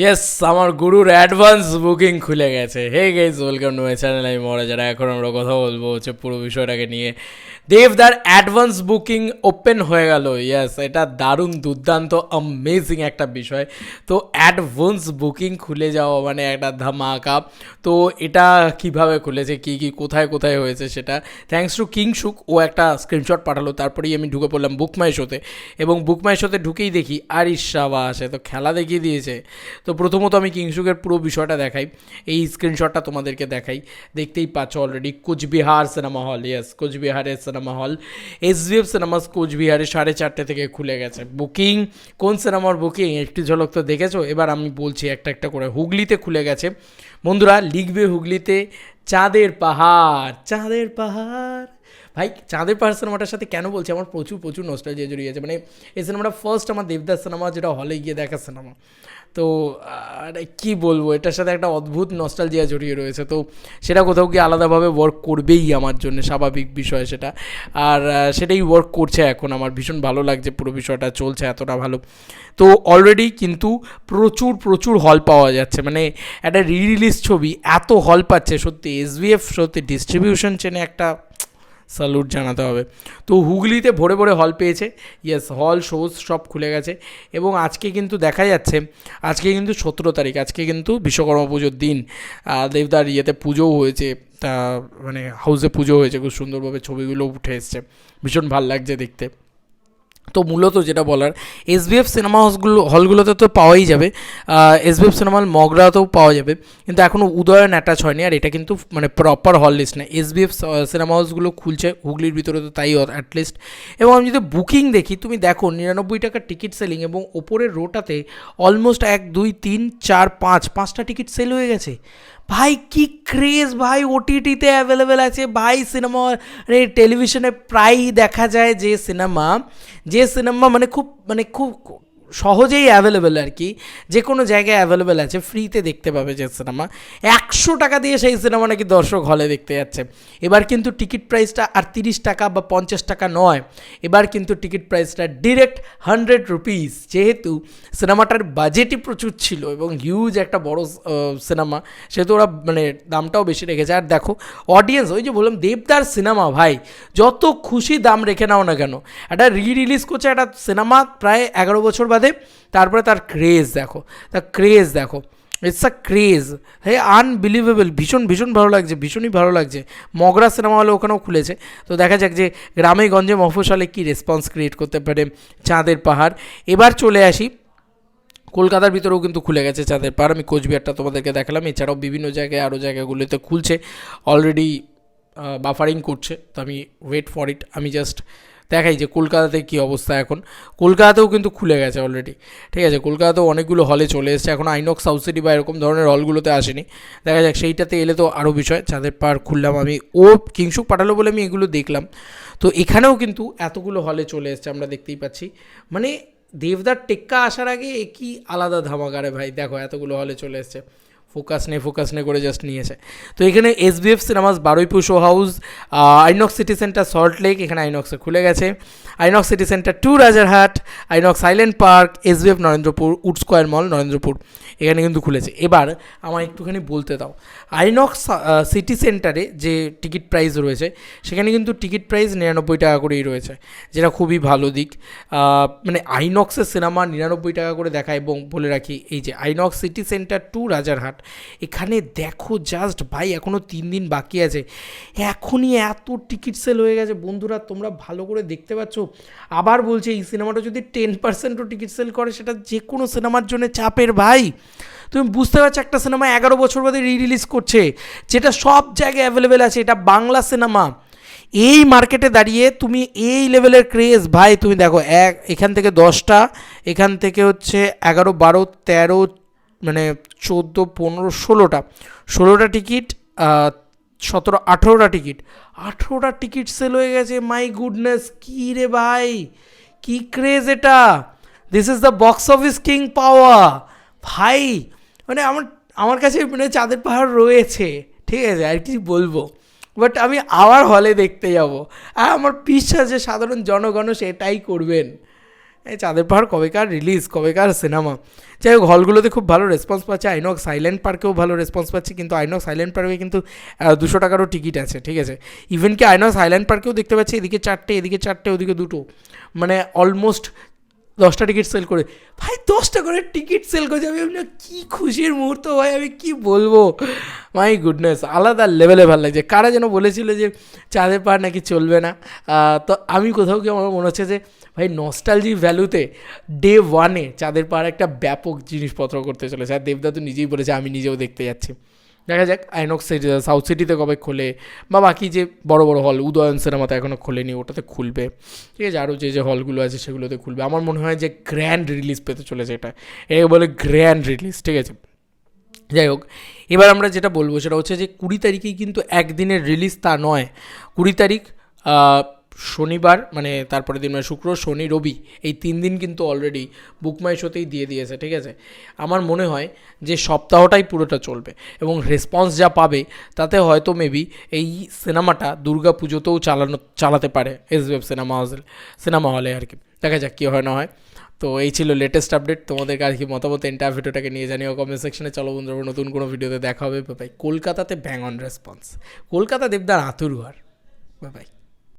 Yes, আমার গুরুর advance booking খুলে গেছে। Hey guys, welcome to my channel. আমি মরা যারা এখন আমরা কথা বলবো হচ্ছে পুরো বিষয়টাকে নিয়ে। দেবদার অ্যাডভান্স বুকিং ওপেন হয়ে গেল। ইয়েস, এটা দারুণ দুর্দান্ত অ্যামেজিং একটা বিষয়। তো অ্যাডভান্স বুকিং খুলে যাওয়া মানে একটা ধামাকা। তো এটা কিভাবে খুলেছে, কি কি কোথায় কোথায় হয়েছে সেটা থ্যাঙ্কস টু কিংশুক। ও একটা স্ক্রিনশট পাঠালো, তারপরেই আমি ঢুকে পড়লাম বুক মাই শোতে। এবং বুক মাই শোতে ঢুকেই দেখি আর ইসাবা আসে, তো খেলা দেখিয়ে দিয়েছে। তো প্রথমত আমি কিংশুকের পুরো বিষয়টা দেখাই, এই স্ক্রিনশটটা তোমাদেরকে দেখাই। দেখতেই পাচ্ছ already Coochbehar cinema hall. Yes, কোচবিহারের সিনেমা হল এসভিএফ সিনেমাস কোচবিহারে 4:30 থেকে খুলে গেছে বুকিং। কোন সিনেমার বুকিং একটি ঝলক তো দেখেছো। এবার আমি বলছি একটা একটা করে। হুগলিতে খুলে গেছে বন্ধুরা, লিখবে হুগলিতে চাঁদের পাহাড়। চাঁদের পাহাড় ভাই, চাঁদের পাহাড় সিনেমাটার সাথে কেন বলছি, আমার প্রচুর প্রচুর নস্টালজিয়া জড়িয়ে আছে। মানে এই সিনেমাটা ফার্স্ট আমার দেবদাস সিনেমা, যেটা হলে গিয়ে দেখা সিনেমা। তো কি বলবো, এটার সাথে একটা অদ্ভুত নস্টালজিয়া জড়িয়ে রয়েছে। তো সেটা কোথাও গিয়ে আলাদাভাবে ওয়ার্ক করবেই আমার জন্য, স্বাভাবিক বিষয় সেটা। আর সেটাই ওয়ার্ক করছে এখন। আমার ভীষণ ভালো লাগছে, পুরো বিষয়টা চলছে এতটা ভালো। তো অলরেডি কিন্তু প্রচুর প্রচুর হল পাওয়া যাচ্ছে। মানে একটা রিলিজ ছবি এত হল পাচ্ছে, সত্যি এসভিএফ সত্যি ডিস্ট্রিবিউশন চেনে একটা স্যালুট জানাতে হবে। তো হুগলিতে ভরে ভরে হল পেয়েছে। ইয়েস, হল শোজ সব খুলে গেছে। এবং আজকে কিন্তু দেখা যাচ্ছে, আজকে কিন্তু 17 তারিখ, আজকে কিন্তু বিশ্বকর্মা পুজোর দিন। দেবদার ইয়েতে পুজোও হয়েছে, তা মানে হাউসে পুজো হয়েছে, খুব সুন্দরভাবে ছবিগুলো উঠে এসছে, ভীষণ ভাল লাগছে দেখতে। তো মূলত যেটা বলার, এসবিএফ সিনেমা হলগুলোতে তো পাওয়াই যাবে, এসবিএফ সিনেমা হল মগরাতেও পাওয়া যাবে, কিন্তু এখনও উদয়ন অ্যাটাচ হয়নি। আর এটা কিন্তু মানে প্রপার হল লিস্ট না। এসবিএফ সিনেমা হাউসগুলো খুলছে হুগলির ভিতরে, তো তাই অ্যাটলিস্ট। এবং আমি যদি বুকিং দেখি, তুমি দেখো 99 টাকার টিকিট সেলিং, এবং ওপরের রোটাতে অলমোস্ট 1 2 3 4 5টা টিকিট সেল হয়ে গেছে। ভাই কি ক্রেজ ভাই, ওটিটিতে অ্যাভেলেবেল আছে ভাই সিনেমা। টেলিভিশনে প্রায়ই দেখা যায় যে সিনেমা মানে খুব সহজেই অ্যাভেলেবেল আর কি, যে কোনো জায়গায় অ্যাভেলেবেল আছে, ফ্রিতে দেখতে পাবে যে সিনেমা। 100 টাকা দিয়ে সেই সিনেমা নাকি দর্শক হলে দেখতে যাচ্ছে। এবার কিন্তু টিকিট প্রাইসটা আর 30 টাকা বা 50 টাকা নয়, এবার কিন্তু টিকিট প্রাইসটা ডিরেক্ট 100 রুপিস। যেহেতু সিনেমাটার বাজেটই প্রচুর ছিল এবং হিউজ একটা বড় সিনেমা, সেহেতু ওরা মানে দামটাও বেশি রেখেছে। আর দেখো অডিয়েন্স, ওই যে বললাম দেবদার সিনেমা ভাই, যত খুশি দাম রেখে নাও না কেন, একটা রিলিজ করছে একটা সিনেমা প্রায় 11 বছর বাদে, তারপরে তার ক্রেজ দেখো, ইটস আ ক্রেজ। হ্যাঁ, আনবিলিভেবল। ভীষণ ভীষণ ভালো লাগছে, ভীষণই ভালো লাগছে। মগরা সিনেমা হলে ওখানেও খুলেছে, তো দেখা যাক যে গ্রামে গঞ্জে মফস্বলে কী রেসপন্স ক্রিয়েট করতে পারে চাঁদের পাহাড়। এবার চলে আসি, কলকাতার ভিতরেও কিন্তু খুলে গেছে চাঁদের পাহাড়। আমি কোচবিহারটা তোমাদেরকে দেখালাম, এছাড়াও বিভিন্ন জায়গায় আরও জায়গাগুলোতে খুলছে অলরেডি, বাফারিং করছে। তো আমি ওয়েট ফর ইট, আমি জাস্ট দেখাই যে কলকাতাতে কী অবস্থা এখন। কলকাতাতেও কিন্তু খুলে গেছে অলরেডি, ঠিক আছে। কলকাতাতেও অনেকগুলো হলে চলে এসেছে, এখন আইনক্স সাউথ সিটি বা এরকম ধরনের হলগুলোতে আসেনি। দেখা যাক, সেইটাতে এলে তো আরও বিষয়। চাঁদের পাহাড় খুললাম আমি, ও কিংশুক পাঠালো বলে আমি এগুলো দেখলাম। তো এখানেও কিন্তু এতগুলো হলে চলে এসেছে, আমরা দেখতেই পাচ্ছি। মানে দেবদার টেক্কা আসার আগে কি আলাদা ধামাকারে ভাই, দেখো এতগুলো হলে চলে এসছে। ফোকাস নে করে জাস্ট নিয়েছে। তো এখানে SVF cinemas Baruipur show house, INOX City Centre Salt Lake, এখানে আইনক্সে খুলে গেছে। INOX City Centre 2 Rajarhat, INOX Island Park, SVF Narendrapur, Wood Square Mall Narendrapur, এখানে কিন্তু খুলেছে। এবার আমার একটুখানি বলতে দাও, আইনক্স সিটি সেন্টারে যে টিকিট প্রাইস রয়েছে, সেখানে কিন্তু টিকিট প্রাইস 99 টাকা করেই রয়েছে, যেটা খুবই ভালো দিক। মানে আইনক্সের সিনেমা 99 টাকা করে দেখায়। এবং বলে রাখি, এই যে আইনক্স সিটি সেন্টার 2 রাজারহাট, এখানে দেখো জাস্ট ভাই, এখনও 3 দিন বাকি আছে, এখনই এত টিকিট সেল হয়ে গেছে বন্ধুরা, তোমরা ভালো করে দেখতে পাচ্ছ। আবার বলছি, এই সিনেমাটা যদি 10%ও টিকিট সেল করে, সেটা যে কোনো সিনেমার জন্য চাপের ভাই। তুমি বুঝতে পারছো, একটা সিনেমা 11 বছর বাদে রিলিজ করছে, যেটা সব জায়গায় অ্যাভেলেবেল আছে, এটা বাংলা সিনেমা। এই মার্কেটে দাঁড়িয়ে তুমি এই লেভেলের ক্রেজ ভাই, তুমি দেখো এখান থেকে 10টা, এখান থেকে হচ্ছে 11 12 13, মানে 14 15 ষোলোটা টিকিট, 17 18টা টিকিট সেল হয়ে গেছে। মাই গুডনেস, কী রে ভাই, কী ক্রেজ এটা! This is the box office king পাওয়া ভাই। মানে আমার কাছে মানে চাঁদের পাহাড় রয়েছে, ঠিক আছে, আর কি বলবো। বাট আমি আবার হলে দেখতে যাব, আর আমার বিশ্বাস যে সাধারণ জনগণও সেটাই করবেন। এই চাঁদের পাহাড় কবেকার রিলিজ, কবেকার সিনেমা। যাই হোক, হলগুলোতে খুব ভালো রেসপন্স পাচ্ছে, আইনক্স সাইলেন্ট পার্কেও ভালো রেসপন্স পাচ্ছে, কিন্তু আইনক্স সাইলেন্ট পার্কে কিন্তু 200 টাকারও টিকিট আছে, ঠিক আছে। ইভেন কি আইনক্স সাইলেন্ট পার্কেও দেখতে পাচ্ছি এদিকে 4টে, এদিকে 4টে, ওদিকে 2টো, মানে অলমোস্ট 10টা টিকিট সেল করে। ভাই 10টা করে টিকিট সেল করেছে, আমি ভাবলাম কী খুশির মুহূর্ত ভাই, আমি কি বলবো, মাই গুডনেস, আলাদা লেভেলে ভালো লাগছে। কারা যেন বলেছিল যে চাঁদের পাহাড় নাকি চলবে না, তো আমি কোথাও কি আমার মনে হচ্ছে যে ভাই নস্টালজি ভ্যালুতে ডে 1-এ চাঁদের পাহাড় একটা ব্যাপক জিনিসপত্র করতে চলেছে। আর দেবদা তো নিজেই বলেছে, আমি নিজেও দেখতে যাচ্ছি। দেখা যাক আইনক্স সাউথ সিটিতে কবে খোলে, বা বাকি যে বড় বড় হল, উদয়ন সিনেমাতে এখনও খোলেনি, ওটাতে খুলবে, ঠিক আছে। আরও যে হলগুলো আছে সেগুলোতে খুলবে। আমার মনে হয় যে গ্র্যান্ড রিলিজ পেতে চলেছে এটা, এটাকে বলে গ্র্যান্ড রিলিজ, ঠিক আছে। যাই হোক, এবার আমরা যেটা বলবো সেটা হচ্ছে যে 20 তারিখেই কিন্তু একদিনের রিলিজ তা নয়। 20 তারিখ শনিবার, মানে তারপরে দিন, মানে শুক্র, শনি, রবি, এই 3 দিন কিন্তু অলরেডি বুকমাই শোতেই দিয়ে দিয়েছে, ঠিক আছে। আমার মনে হয় যে সপ্তাহটাই পুরোটা চলবে, এবং রেসপন্স যা পাবে তাতে হয়তো মেবি এই সিনেমাটা দুর্গা পুজোতেও চালাতে পারে এসবিএফ সিনেমা হলে আর কি। দেখা যাক কী হয় না হয়। তো এই ছিল লেটেস্ট আপডেট। তোমাদেরকে আর কি মতামত এন্টায়ার ভিডিওটাকে নিয়ে জানিও কমেন্ট সেকশনে। চলো বন্ধুরা, নতুন কোনো ভিডিওতে দেখা হবে। বাই। কলকাতাতে ব্যাং অন রেসপন্স, কলকাতা দেবদার আতুর ঘর। বাই।